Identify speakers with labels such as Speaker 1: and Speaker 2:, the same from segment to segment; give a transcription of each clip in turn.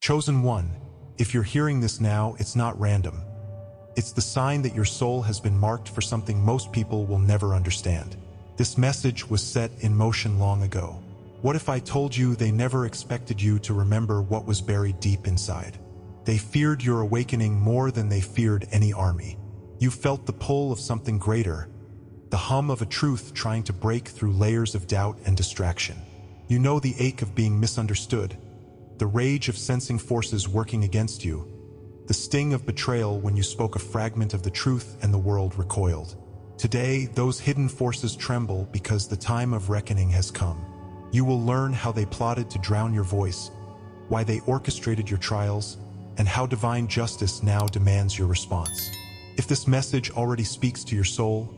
Speaker 1: Chosen one, if you're hearing this now, it's not random. It's the sign that your soul has been marked for something most people will never understand. This message was set in motion long ago. What if I told you they never expected you to remember what was buried deep inside? They feared your awakening more than they feared any army. You felt the pull of something greater, the hum of a truth trying to break through layers of doubt and distraction. You know the ache of being misunderstood, the rage of sensing forces working against you, the sting of betrayal when you spoke a fragment of the truth and the world recoiled. Today, those hidden forces tremble because the time of reckoning has come. You will learn how they plotted to drown your voice, why they orchestrated your trials, and how divine justice now demands your response. If this message already speaks to your soul,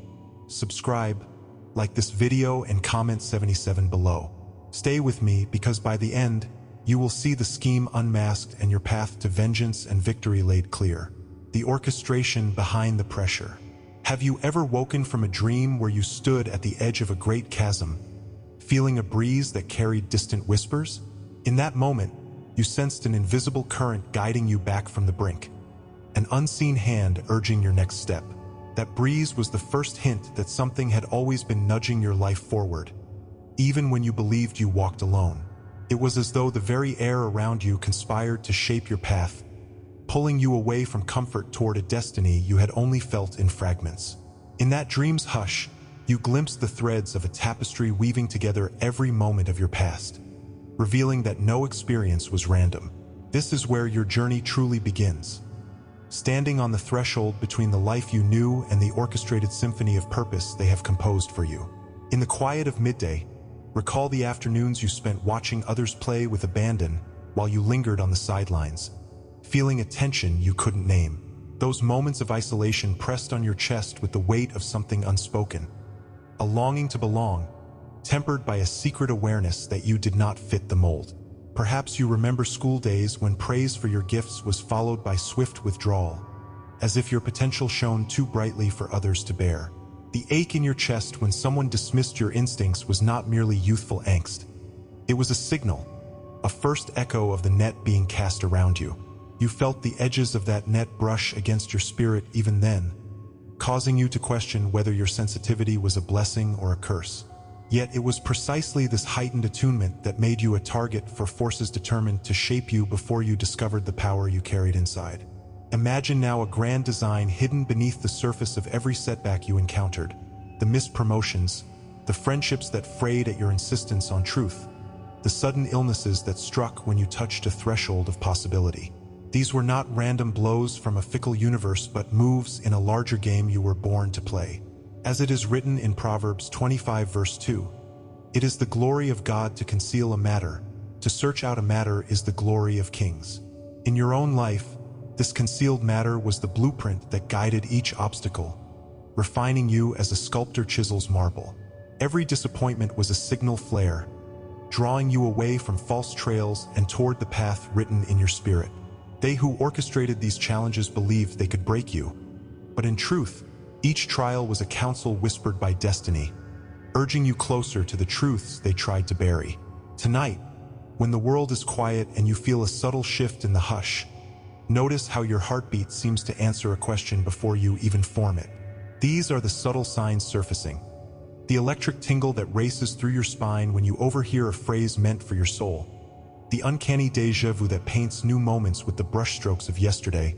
Speaker 1: subscribe, like this video, and comment 77 below. Stay with me because by the end, you will see the scheme unmasked and your path to vengeance and victory laid clear. The orchestration behind the pressure. Have you ever woken from a dream where you stood at the edge of a great chasm, feeling a breeze that carried distant whispers? In that moment, you sensed an invisible current guiding you back from the brink, an unseen hand urging your next step. That breeze was the first hint that something had always been nudging your life forward, even when you believed you walked alone. It was as though the very air around you conspired to shape your path, pulling you away from comfort toward a destiny you had only felt in fragments. In that dream's hush, you glimpsed the threads of a tapestry weaving together every moment of your past, revealing that no experience was random. This is where your journey truly begins, standing on the threshold between the life you knew and the orchestrated symphony of purpose they have composed for you. In the quiet of midday, recall the afternoons you spent watching others play with abandon while you lingered on the sidelines, feeling a tension you couldn't name. Those moments of isolation pressed on your chest with the weight of something unspoken, a longing to belong, tempered by a secret awareness that you did not fit the mold. Perhaps you remember school days when praise for your gifts was followed by swift withdrawal, as if your potential shone too brightly for others to bear. The ache in your chest when someone dismissed your instincts was not merely youthful angst. It was a signal, a first echo of the net being cast around you. You felt the edges of that net brush against your spirit even then, causing you to question whether your sensitivity was a blessing or a curse. Yet it was precisely this heightened attunement that made you a target for forces determined to shape you before you discovered the power you carried inside. Imagine now a grand design hidden beneath the surface of every setback you encountered, the missed promotions, the friendships that frayed at your insistence on truth, the sudden illnesses that struck when you touched a threshold of possibility. These were not random blows from a fickle universe but moves in a larger game you were born to play. As it is written in Proverbs 25 verse 2, "It is the glory of God to conceal a matter. To search out a matter is the glory of kings." In your own life, this concealed matter was the blueprint that guided each obstacle, refining you as a sculptor chisels marble. Every disappointment was a signal flare, drawing you away from false trails and toward the path written in your spirit. They who orchestrated these challenges believed they could break you, but in truth, each trial was a counsel whispered by destiny, urging you closer to the truths they tried to bury. Tonight, when the world is quiet and you feel a subtle shift in the hush, notice how your heartbeat seems to answer a question before you even form it. These are the subtle signs surfacing. The electric tingle that races through your spine when you overhear a phrase meant for your soul. The uncanny déjà vu that paints new moments with the brushstrokes of yesterday,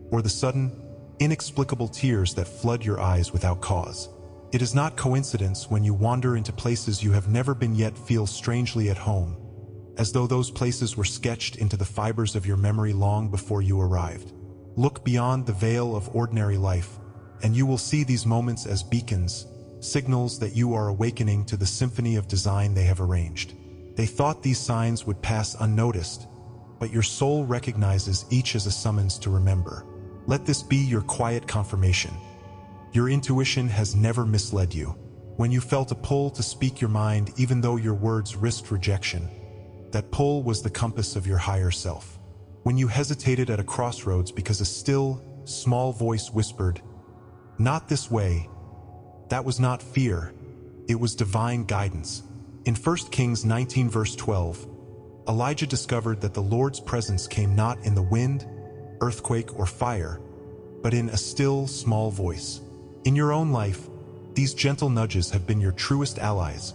Speaker 1: or the sudden, inexplicable tears that flood your eyes without cause. It is not coincidence when you wander into places you have never been yet feel strangely at home, as though those places were sketched into the fibers of your memory long before you arrived. Look beyond the veil of ordinary life, and you will see these moments as beacons, signals that you are awakening to the symphony of design they have arranged. They thought these signs would pass unnoticed, but your soul recognizes each as a summons to remember. Let this be your quiet confirmation. Your intuition has never misled you. When you felt a pull to speak your mind even though your words risked rejection, that pull was the compass of your higher self. When you hesitated at a crossroads because a still, small voice whispered, "Not this way," that was not fear, it was divine guidance. In 1 Kings 19 verse 12, Elijah discovered that the Lord's presence came not in the wind, earthquake, or fire, but in a still, small voice. In your own life, these gentle nudges have been your truest allies,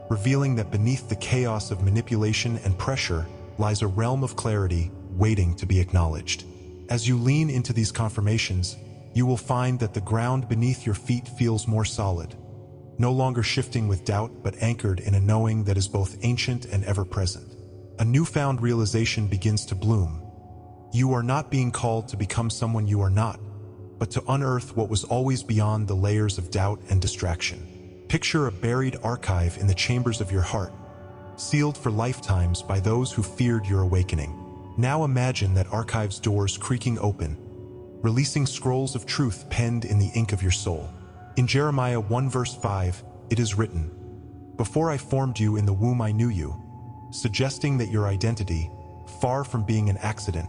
Speaker 1: revealing that beneath the chaos of manipulation and pressure lies a realm of clarity waiting to be acknowledged. As you lean into these confirmations, you will find that the ground beneath your feet feels more solid, no longer shifting with doubt but anchored in a knowing that is both ancient and ever-present. A newfound realization begins to bloom. You are not being called to become someone you are not, but to unearth what was always beyond the layers of doubt and distraction. Picture a buried archive in the chambers of your heart, sealed for lifetimes by those who feared your awakening. Now imagine that archive's doors creaking open, releasing scrolls of truth penned in the ink of your soul. In Jeremiah 1 verse 5, it is written, "Before I formed you in the womb I knew you," suggesting that your identity, far from being an accident,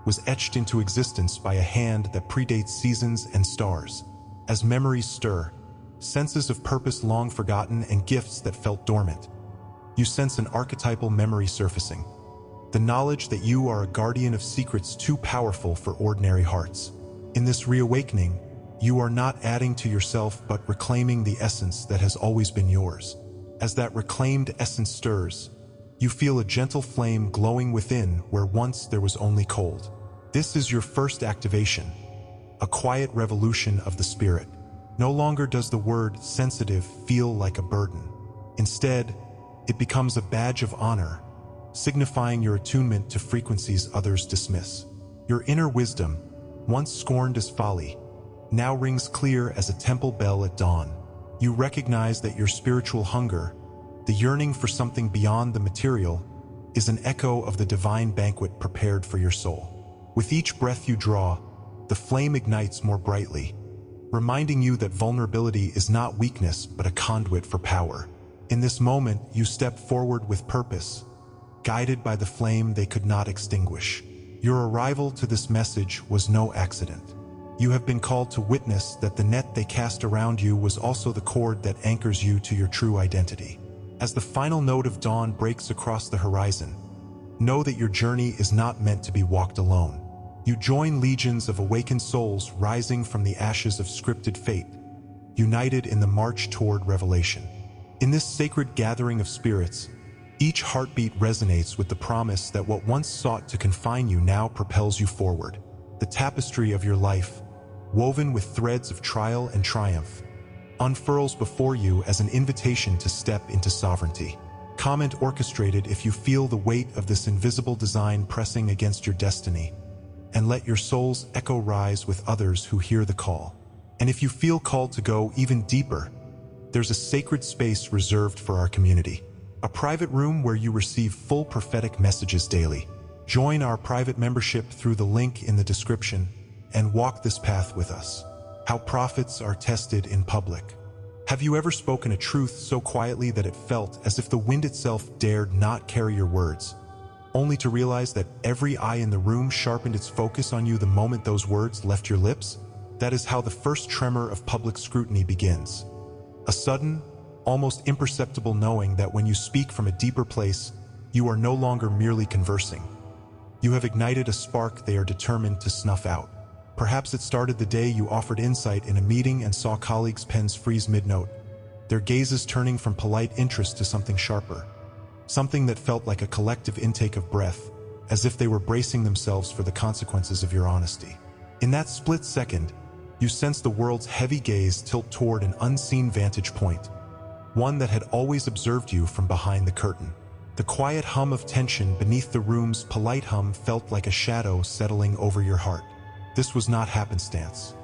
Speaker 1: was etched into existence by a hand that predates seasons and stars. As memories stir, senses of purpose long forgotten and gifts that felt dormant, you sense an archetypal memory surfacing. The knowledge that you are a guardian of secrets too powerful for ordinary hearts. In this reawakening, you are not adding to yourself but reclaiming the essence that has always been yours. As that reclaimed essence stirs, you feel a gentle flame glowing within where once there was only cold. This is your first activation, a quiet revolution of the spirit. No longer does the word sensitive feel like a burden. Instead, it becomes a badge of honor, signifying your attunement to frequencies others dismiss. Your inner wisdom, once scorned as folly, now rings clear as a temple bell at dawn. You recognize that your spiritual hunger, the yearning for something beyond the material, is an echo of the divine banquet prepared for your soul. With each breath you draw, the flame ignites more brightly, reminding you that vulnerability is not weakness but a conduit for power. In this moment, you step forward with purpose, guided by the flame they could not extinguish. Your arrival to this message was no accident. You have been called to witness that the net they cast around you was also the cord that anchors you to your true identity. As the final note of dawn breaks across the horizon, know that your journey is not meant to be walked alone. You join legions of awakened souls rising from the ashes of scripted fate, united in the march toward revelation. In this sacred gathering of spirits, each heartbeat resonates with the promise that what once sought to confine you now propels you forward. The tapestry of your life, woven with threads of trial and triumph, unfurls before you as an invitation to step into sovereignty. Comment orchestrated if you feel the weight of this invisible design pressing against your destiny, and let your soul's echo rise with others who hear the call. And if you feel called to go even deeper, there's a sacred space reserved for our community, a private room where you receive full prophetic messages daily. Join our private membership through the link in the description and walk this path with us. How prophets are tested in public. Have you ever spoken a truth so quietly that it felt as if the wind itself dared not carry your words, only to realize that every eye in the room sharpened its focus on you the moment those words left your lips? That is how the first tremor of public scrutiny begins. A sudden, almost imperceptible knowing that when you speak from a deeper place, you are no longer merely conversing. You have ignited a spark they are determined to snuff out. Perhaps it started the day you offered insight in a meeting and saw colleagues' pens freeze mid-note, their gazes turning from polite interest to something sharper, something that felt like a collective intake of breath, as if they were bracing themselves for the consequences of your honesty. In that split second, you sensed the world's heavy gaze tilt toward an unseen vantage point, one that had always observed you from behind the curtain. The quiet hum of tension beneath the room's polite hum felt like a shadow settling over your heart. This was not happenstance.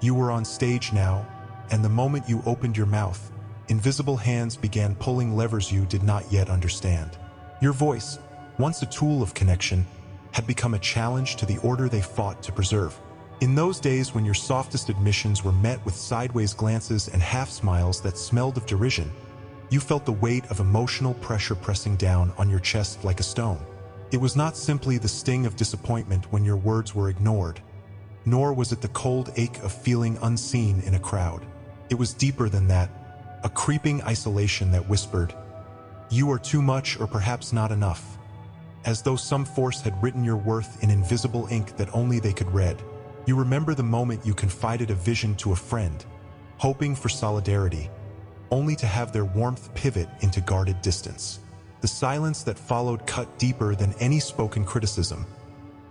Speaker 1: You were on stage now, and the moment you opened your mouth, invisible hands began pulling levers you did not yet understand. Your voice, once a tool of connection, had become a challenge to the order they fought to preserve. In those days when your softest admissions were met with sideways glances and half-smiles that smelled of derision, you felt the weight of emotional pressure pressing down on your chest like a stone. It was not simply the sting of disappointment when your words were ignored, nor was it the cold ache of feeling unseen in a crowd. It was deeper than that, a creeping isolation that whispered, "You are too much or perhaps not enough." as though some force had written your worth in invisible ink that only they could read. You remember the moment you confided a vision to a friend, hoping for solidarity, only to have their warmth pivot into guarded distance. The silence that followed cut deeper than any spoken criticism.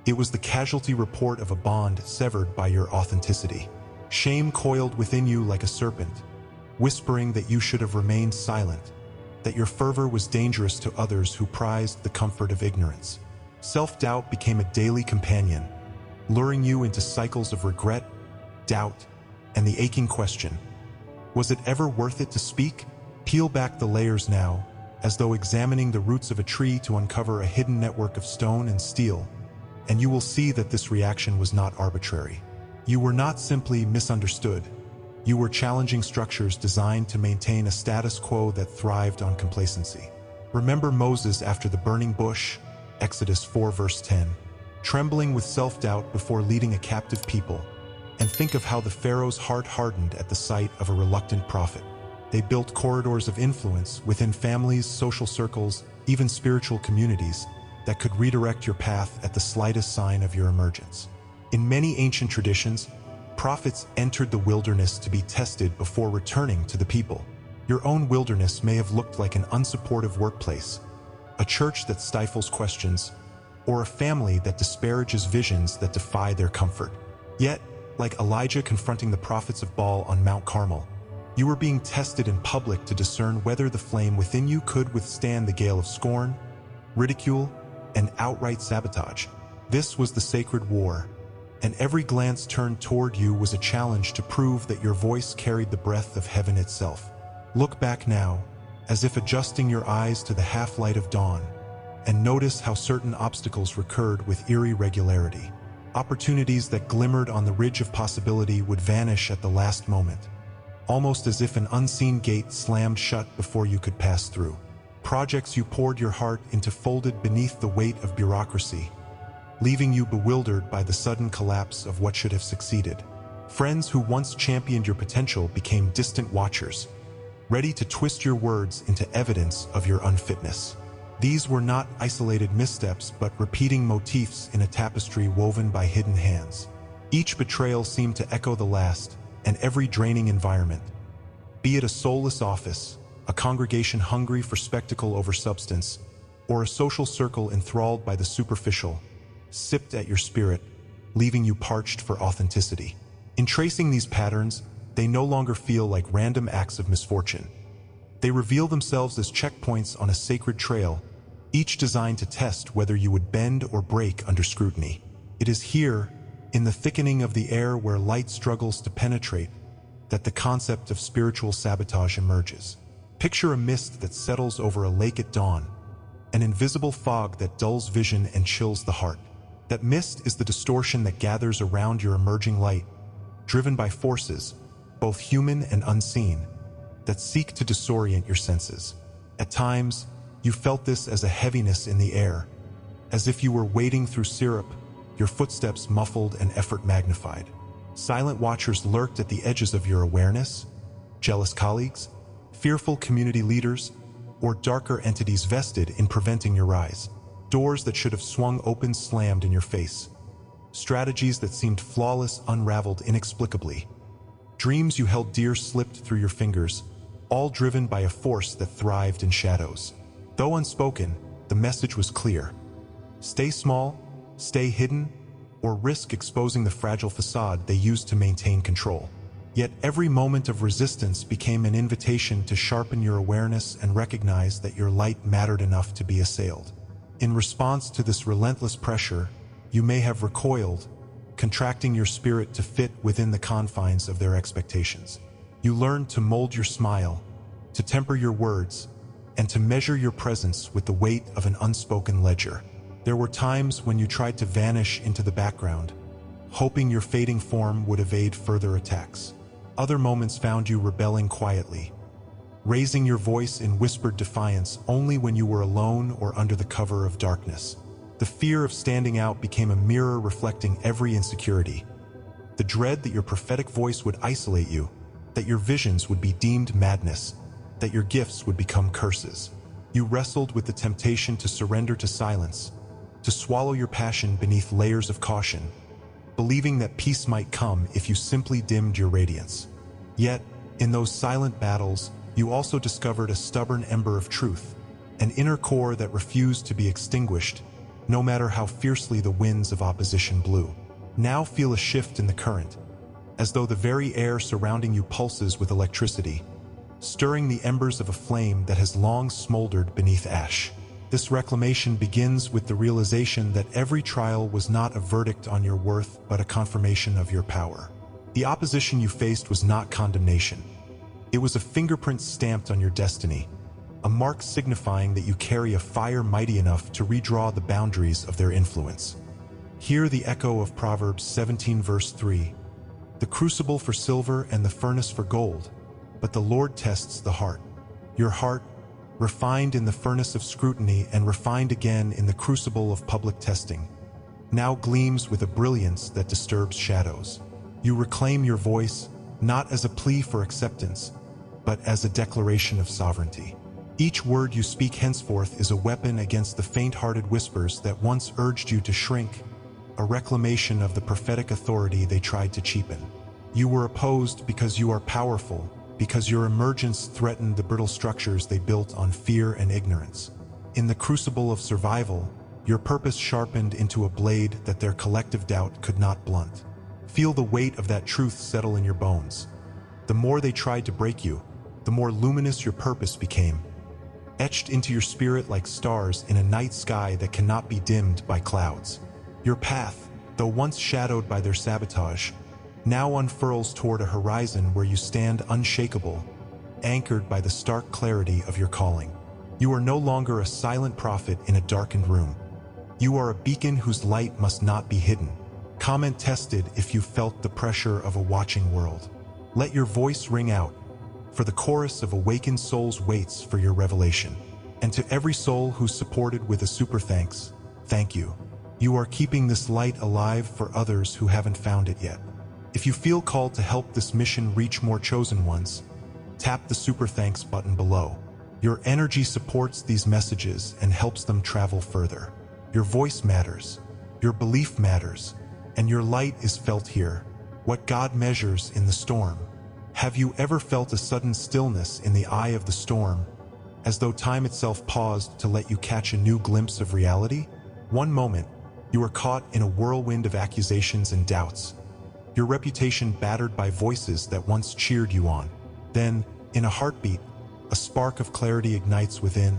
Speaker 1: It was the casualty report of a bond severed by your authenticity. Shame coiled within you like a serpent, whispering that you should have remained silent, that your fervor was dangerous to others who prized the comfort of ignorance. Self-doubt became a daily companion, luring you into cycles of regret, doubt, and the aching question, was it ever worth it to speak? Peel back the layers now, as though examining the roots of a tree to uncover a hidden network of stone and steel, and you will see that this reaction was not arbitrary. You were not simply misunderstood. You were challenging structures designed to maintain a status quo that thrived on complacency. Remember Moses after the burning bush, Exodus 4 verse 10, trembling with self-doubt before leading a captive people, and think of how the Pharaoh's heart hardened at the sight of a reluctant prophet. They built corridors of influence within families, social circles, even spiritual communities that could redirect your path at the slightest sign of your emergence. In many ancient traditions, prophets entered the wilderness to be tested before returning to the people. Your own wilderness may have looked like an unsupportive workplace, a church that stifles questions, or a family that disparages visions that defy their comfort. Yet, like Elijah confronting the prophets of Baal on Mount Carmel, you were being tested in public to discern whether the flame within you could withstand the gale of scorn, ridicule, and outright sabotage. This was the sacred war, and every glance turned toward you was a challenge to prove that your voice carried the breath of heaven itself. Look back now, as if adjusting your eyes to the half-light of dawn, and notice how certain obstacles recurred with eerie regularity. Opportunities that glimmered on the ridge of possibility would vanish at the last moment, almost as if an unseen gate slammed shut before you could pass through. Projects you poured your heart into folded beneath the weight of bureaucracy, leaving you bewildered by the sudden collapse of what should have succeeded. Friends who once championed your potential became distant watchers, ready to twist your words into evidence of your unfitness. These were not isolated missteps, but repeating motifs in a tapestry woven by hidden hands. Each betrayal seemed to echo the last, and every draining environment, be it a soulless office, a congregation hungry for spectacle over substance, or a social circle enthralled by the superficial, sipped at your spirit, leaving you parched for authenticity. In tracing these patterns, they no longer feel like random acts of misfortune. They reveal themselves as checkpoints on a sacred trail, each designed to test whether you would bend or break under scrutiny. It is here, in the thickening of the air where light struggles to penetrate, that the concept of spiritual sabotage emerges. Picture a mist that settles over a lake at dawn, an invisible fog that dulls vision and chills the heart. That mist is the distortion that gathers around your emerging light, driven by forces, both human and unseen, that seek to disorient your senses. At times, you felt this as a heaviness in the air, as if you were wading through syrup, your footsteps muffled and effort magnified. Silent watchers lurked at the edges of your awareness, jealous colleagues, fearful community leaders, or darker entities vested in preventing your rise. Doors that should have swung open slammed in your face. Strategies that seemed flawless unraveled inexplicably. Dreams you held dear slipped through your fingers, all driven by a force that thrived in shadows. Though unspoken, the message was clear. Stay small, stay hidden, or risk exposing the fragile facade they used to maintain control. Yet every moment of resistance became an invitation to sharpen your awareness and recognize that your light mattered enough to be assailed. In response to this relentless pressure, you may have recoiled, contracting your spirit to fit within the confines of their expectations. You learned to mold your smile, to temper your words, and to measure your presence with the weight of an unspoken ledger. There were times when you tried to vanish into the background, hoping your fading form would evade further attacks. Other moments found you rebelling quietly, raising your voice in whispered defiance only when you were alone or under the cover of darkness. The fear of standing out became a mirror reflecting every insecurity. The dread that your prophetic voice would isolate you, that your visions would be deemed madness, that your gifts would become curses. You wrestled with the temptation to surrender to silence, to swallow your passion beneath layers of caution, believing that peace might come if you simply dimmed your radiance. Yet, in those silent battles, you also discovered a stubborn ember of truth, an inner core that refused to be extinguished, no matter how fiercely the winds of opposition blew. Now feel a shift in the current, as though the very air surrounding you pulses with electricity, stirring the embers of a flame that has long smoldered beneath ash. This reclamation begins with the realization that every trial was not a verdict on your worth, but a confirmation of your power. The opposition you faced was not condemnation. It was a fingerprint stamped on your destiny, a mark signifying that you carry a fire mighty enough to redraw the boundaries of their influence. Hear the echo of Proverbs 17 verse 3, "The crucible for silver and the furnace for gold, but the Lord tests the heart." Your heart, refined in the furnace of scrutiny and refined again in the crucible of public testing, now gleams with a brilliance that disturbs shadows. You reclaim your voice, not as a plea for acceptance, but as a declaration of sovereignty. Each word you speak henceforth is a weapon against the faint-hearted whispers that once urged you to shrink, a reclamation of the prophetic authority they tried to cheapen. You were opposed because you are powerful, because your emergence threatened the brittle structures they built on fear and ignorance. In the crucible of survival, your purpose sharpened into a blade that their collective doubt could not blunt. Feel the weight of that truth settle in your bones. The more they tried to break you, the more luminous your purpose became, etched into your spirit like stars in a night sky that cannot be dimmed by clouds. Your path, though once shadowed by their sabotage, now unfurls toward a horizon where you stand unshakable, anchored by the stark clarity of your calling. You are no longer a silent prophet in a darkened room. You are a beacon whose light must not be hidden. Comment tested if you felt the pressure of a watching world. Let your voice ring out, for the chorus of awakened souls waits for your revelation. And to every soul who's supported with a super thanks, thank you. You are keeping this light alive for others who haven't found it yet. If you feel called to help this mission reach more chosen ones, tap the super thanks button below. Your energy supports these messages and helps them travel further. Your voice matters, your belief matters, and your light is felt here. What God measures in the storm. Have you ever felt a sudden stillness in the eye of the storm, as though time itself paused to let you catch a new glimpse of reality? One moment, you are caught in a whirlwind of accusations and doubts, your reputation battered by voices that once cheered you on. Then, in a heartbeat, a spark of clarity ignites within,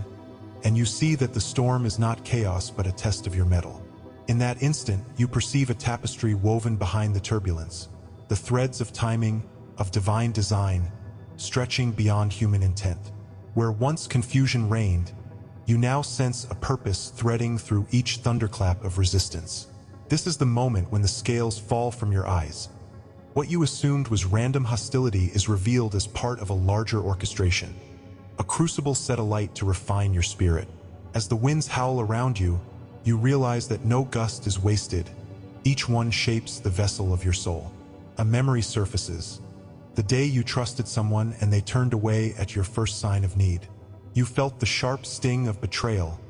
Speaker 1: and you see that the storm is not chaos but a test of your mettle. In that instant, you perceive a tapestry woven behind the turbulence, the threads of timing, of divine design, stretching beyond human intent. Where once confusion reigned, you now sense a purpose threading through each thunderclap of resistance. This is the moment when the scales fall from your eyes. What you assumed was random hostility is revealed as part of a larger orchestration, a crucible set alight to refine your spirit. As the winds howl around you, you realize that no gust is wasted. Each one shapes the vessel of your soul. A memory surfaces. The day you trusted someone and they turned away at your first sign of need. You felt the sharp sting of betrayal,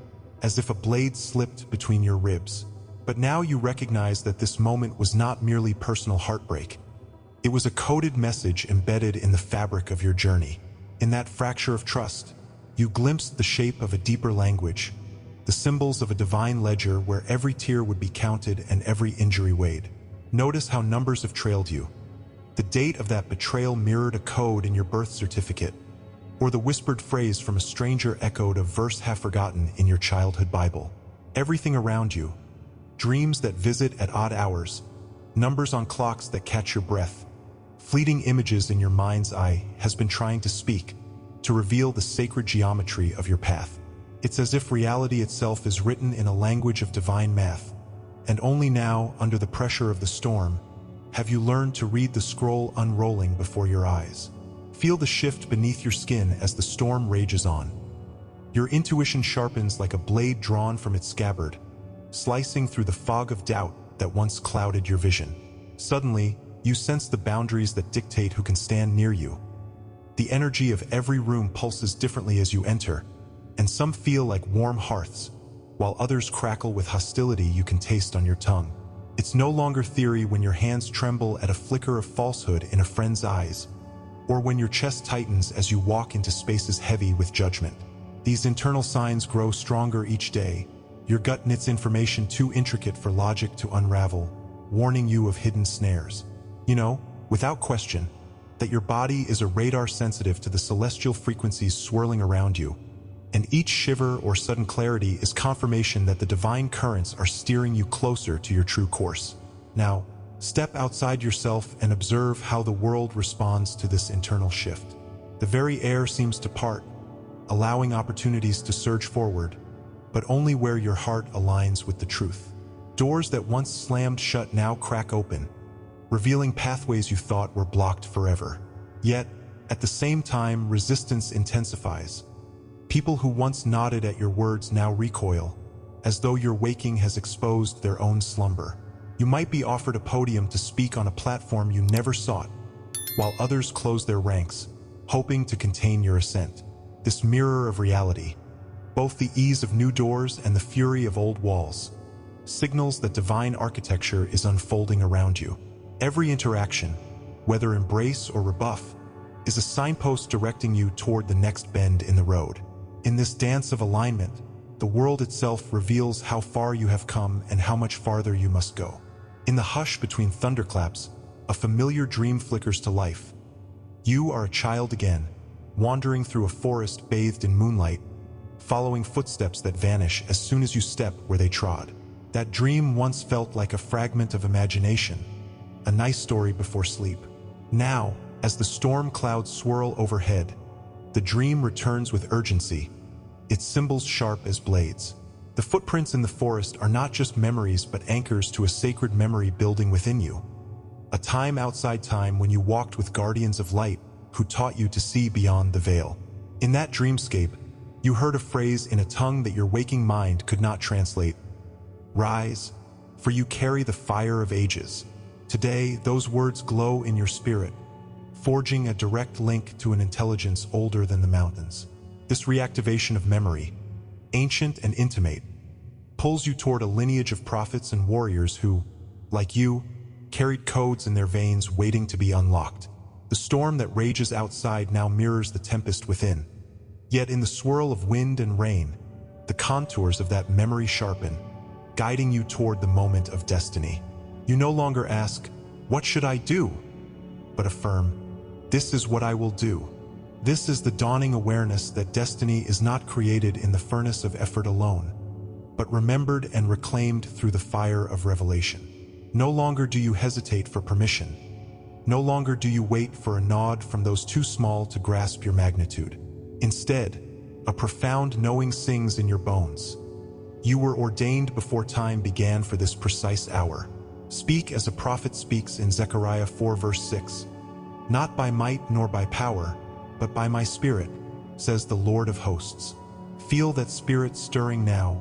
Speaker 1: as if a blade slipped between your ribs. But now you recognize that this moment was not merely personal heartbreak. It was a coded message embedded in the fabric of your journey. In that fracture of trust, you glimpsed the shape of a deeper language, the symbols of a divine ledger where every tear would be counted and every injury weighed. Notice how numbers have trailed you. The date of that betrayal mirrored a code in your birth certificate, or the whispered phrase from a stranger echoed a verse half forgotten in your childhood Bible. Everything around you, dreams that visit at odd hours, numbers on clocks that catch your breath, fleeting images in your mind's eye, has been trying to speak, to reveal the sacred geometry of your path. It's as if reality itself is written in a language of divine math, and only now, under the pressure of the storm, have you learned to read the scroll unrolling before your eyes. Feel the shift beneath your skin as the storm rages on. Your intuition sharpens like a blade drawn from its scabbard, slicing through the fog of doubt that once clouded your vision. Suddenly, you sense the boundaries that dictate who can stand near you. The energy of every room pulses differently as you enter, and some feel like warm hearths, while others crackle with hostility you can taste on your tongue. It's no longer theory when your hands tremble at a flicker of falsehood in a friend's eyes, or when your chest tightens as you walk into spaces heavy with judgment. These internal signs grow stronger each day. Your gut knits information too intricate for logic to unravel, warning you of hidden snares. You know, without question, that your body is a radar sensitive to the celestial frequencies swirling around you, and each shiver or sudden clarity is confirmation that the divine currents are steering you closer to your true course. Now, step outside yourself and observe how the world responds to this internal shift. The very air seems to part, allowing opportunities to surge forward, but only where your heart aligns with the truth. Doors that once slammed shut now crack open, revealing pathways you thought were blocked forever. Yet, at the same time, resistance intensifies. People who once nodded at your words now recoil, as though your waking has exposed their own slumber. You might be offered a podium to speak on a platform you never sought, while others close their ranks, hoping to contain your ascent. This mirror of reality, both the ease of new doors and the fury of old walls, signals that divine architecture is unfolding around you. Every interaction, whether embrace or rebuff, is a signpost directing you toward the next bend in the road. In this dance of alignment, the world itself reveals how far you have come and how much farther you must go. In the hush between thunderclaps, a familiar dream flickers to life. You are a child again, wandering through a forest bathed in moonlight, following footsteps that vanish as soon as you step where they trod. That dream once felt like a fragment of imagination, a nice story before sleep. Now, as the storm clouds swirl overhead, the dream returns with urgency, its symbols sharp as blades. The footprints in the forest are not just memories but anchors to a sacred memory building within you. A time outside time when you walked with guardians of light who taught you to see beyond the veil. In that dreamscape, you heard a phrase in a tongue that your waking mind could not translate. Rise, for you carry the fire of ages. Today, those words glow in your spirit, forging a direct link to an intelligence older than the mountains. This reactivation of memory, ancient and intimate, pulls you toward a lineage of prophets and warriors who, like you, carried codes in their veins waiting to be unlocked. The storm that rages outside now mirrors the tempest within. Yet in the swirl of wind and rain, the contours of that memory sharpen, guiding you toward the moment of destiny. You no longer ask, "What should I do?" but affirm, "This is what I will do." This is the dawning awareness that destiny is not created in the furnace of effort alone, but remembered and reclaimed through the fire of revelation. No longer do you hesitate for permission. No longer do you wait for a nod from those too small to grasp your magnitude. Instead, a profound knowing sings in your bones. You were ordained before time began for this precise hour. Speak as a prophet speaks in Zechariah 4 verse 6. Not by might nor by power, but by my spirit, says the Lord of hosts. Feel that spirit stirring now,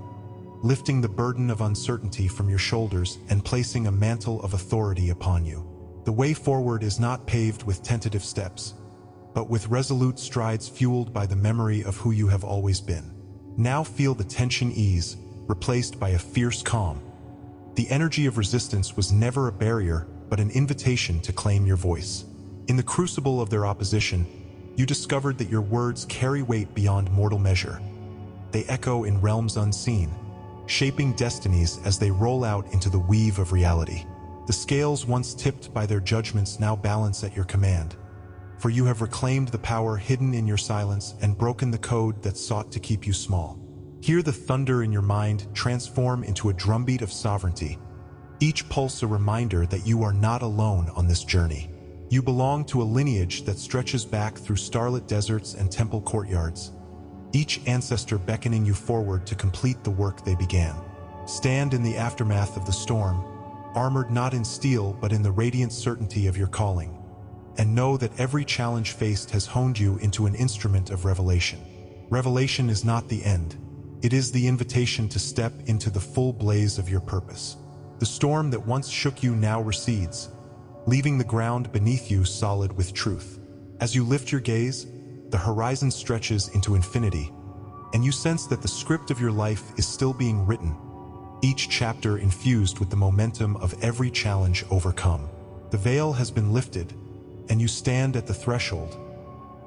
Speaker 1: lifting the burden of uncertainty from your shoulders and placing a mantle of authority upon you. The way forward is not paved with tentative steps, but with resolute strides fueled by the memory of who you have always been. Now feel the tension ease, replaced by a fierce calm. The energy of resistance was never a barrier, but an invitation to claim your voice. In the crucible of their opposition, you discovered that your words carry weight beyond mortal measure. They echo in realms unseen, shaping destinies as they roll out into the weave of reality. The scales once tipped by their judgments now balance at your command, for you have reclaimed the power hidden in your silence and broken the code that sought to keep you small. Hear the thunder in your mind transform into a drumbeat of sovereignty, each pulse a reminder that you are not alone on this journey. You belong to a lineage that stretches back through starlit deserts and temple courtyards, each ancestor beckoning you forward to complete the work they began. Stand in the aftermath of the storm, armored not in steel but in the radiant certainty of your calling, and know that every challenge faced has honed you into an instrument of revelation. Revelation is not the end. It is the invitation to step into the full blaze of your purpose. The storm that once shook you now recedes, leaving the ground beneath you solid with truth. As you lift your gaze, the horizon stretches into infinity, and you sense that the script of your life is still being written, each chapter infused with the momentum of every challenge overcome. The veil has been lifted, and you stand at the threshold,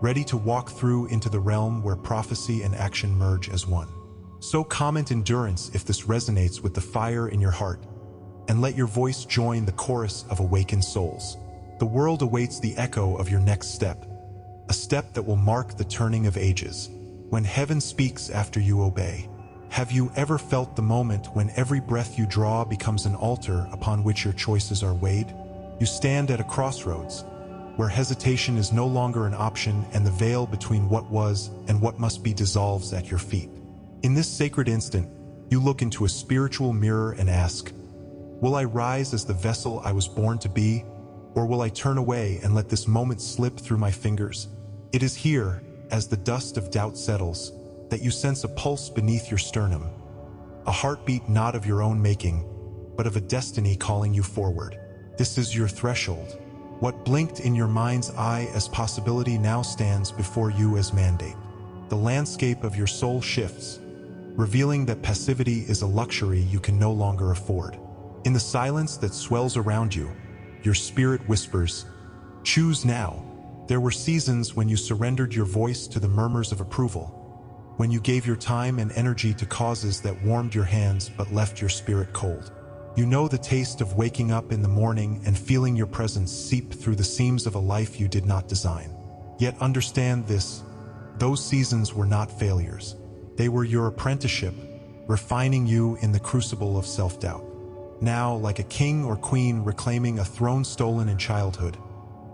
Speaker 1: ready to walk through into the realm where prophecy and action merge as one. So comment endurance if this resonates with the fire in your heart, and let your voice join the chorus of awakened souls. The world awaits the echo of your next step, a step that will mark the turning of ages, when heaven speaks after you obey. Have you ever felt the moment when every breath you draw becomes an altar upon which your choices are weighed? You stand at a crossroads, where hesitation is no longer an option and the veil between what was and what must be dissolves at your feet. In this sacred instant, you look into a spiritual mirror and ask, will I rise as the vessel I was born to be, or will I turn away and let this moment slip through my fingers? It is here, as the dust of doubt settles, that you sense a pulse beneath your sternum, a heartbeat not of your own making, but of a destiny calling you forward. This is your threshold. What blinked in your mind's eye as possibility now stands before you as mandate. The landscape of your soul shifts, revealing that passivity is a luxury you can no longer afford. In the silence that swells around you, your spirit whispers, choose now. There were seasons when you surrendered your voice to the murmurs of approval, when you gave your time and energy to causes that warmed your hands but left your spirit cold. You know the taste of waking up in the morning and feeling your presence seep through the seams of a life you did not design. Yet understand this, those seasons were not failures. They were your apprenticeship, refining you in the crucible of self-doubt. Now, like a king or queen reclaiming a throne stolen in childhood,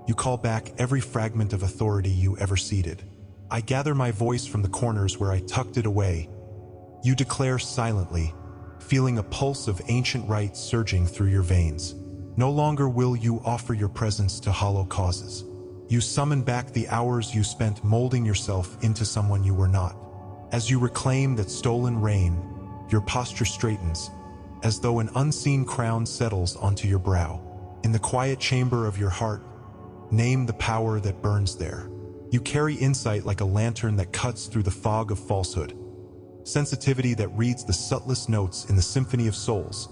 Speaker 1: you call back every fragment of authority you ever ceded. I gather my voice from the corners where I tucked it away. You declare silently, feeling a pulse of ancient rights surging through your veins. No longer will you offer your presence to hollow causes. You summon back the hours you spent molding yourself into someone you were not. As you reclaim that stolen reign, your posture straightens, as though an unseen crown settles onto your brow. In the quiet chamber of your heart, name the power that burns there. You carry insight like a lantern that cuts through the fog of falsehood, sensitivity that reads the subtlest notes in the symphony of souls,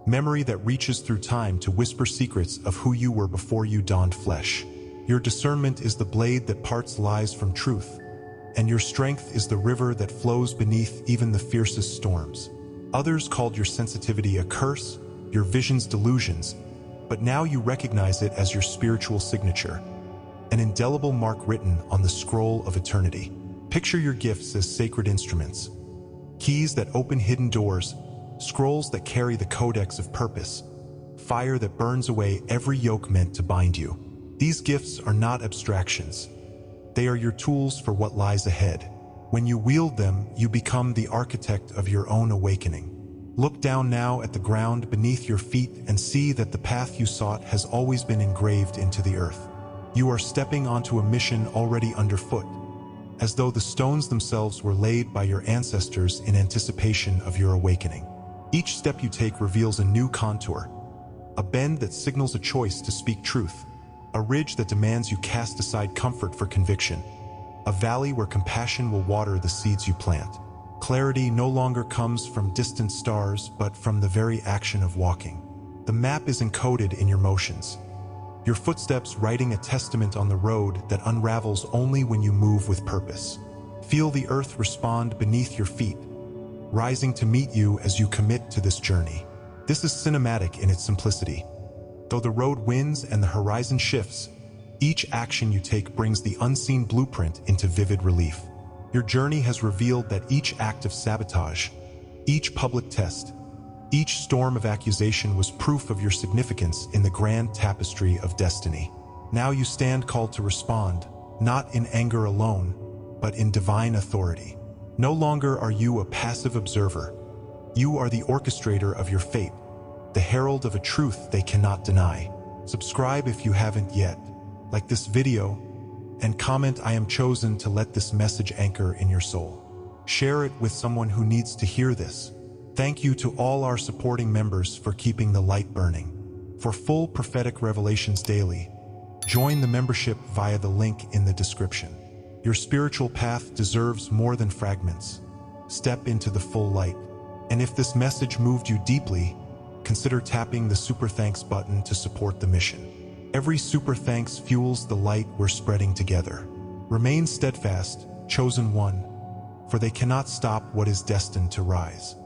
Speaker 1: memory that reaches through time to whisper secrets of who you were before you donned flesh. Your discernment is the blade that parts lies from truth, and your strength is the river that flows beneath even the fiercest storms. Others called your sensitivity a curse, your visions delusions, but now you recognize it as your spiritual signature, an indelible mark written on the scroll of eternity. Picture your gifts as sacred instruments, keys that open hidden doors, scrolls that carry the codex of purpose, fire that burns away every yoke meant to bind you. These gifts are not abstractions. They are your tools for what lies ahead. When you wield them, you become the architect of your own awakening. Look down now at the ground beneath your feet and see that the path you sought has always been engraved into the earth. You are stepping onto a mission already underfoot, as though the stones themselves were laid by your ancestors in anticipation of your awakening. Each step you take reveals a new contour, a bend that signals a choice to speak truth, a ridge that demands you cast aside comfort for conviction, a valley where compassion will water the seeds you plant. Clarity no longer comes from distant stars, but from the very action of walking. The map is encoded in your motions, your footsteps writing a testament on the road that unravels only when you move with purpose. Feel the earth respond beneath your feet, rising to meet you as you commit to this journey. This is cinematic in its simplicity. Though the road winds and the horizon shifts, each action you take brings the unseen blueprint into vivid relief. Your journey has revealed that each act of sabotage, each public test, each storm of accusation was proof of your significance in the grand tapestry of destiny. Now you stand called to respond, not in anger alone, but in divine authority. No longer are you a passive observer. You are the orchestrator of your fate, the herald of a truth they cannot deny. Subscribe if you haven't yet, like this video, and comment "I am chosen" to let this message anchor in your soul. Share it with someone who needs to hear this. Thank you to all our supporting members for keeping the light burning. For full prophetic revelations daily, join the membership via the link in the description. Your spiritual path deserves more than fragments. step into the full light. And if this message moved you deeply, consider tapping the Super Thanks button to support the mission. Every Super Thanks fuels the light we're spreading together. Remain steadfast, chosen one, for they cannot stop what is destined to rise.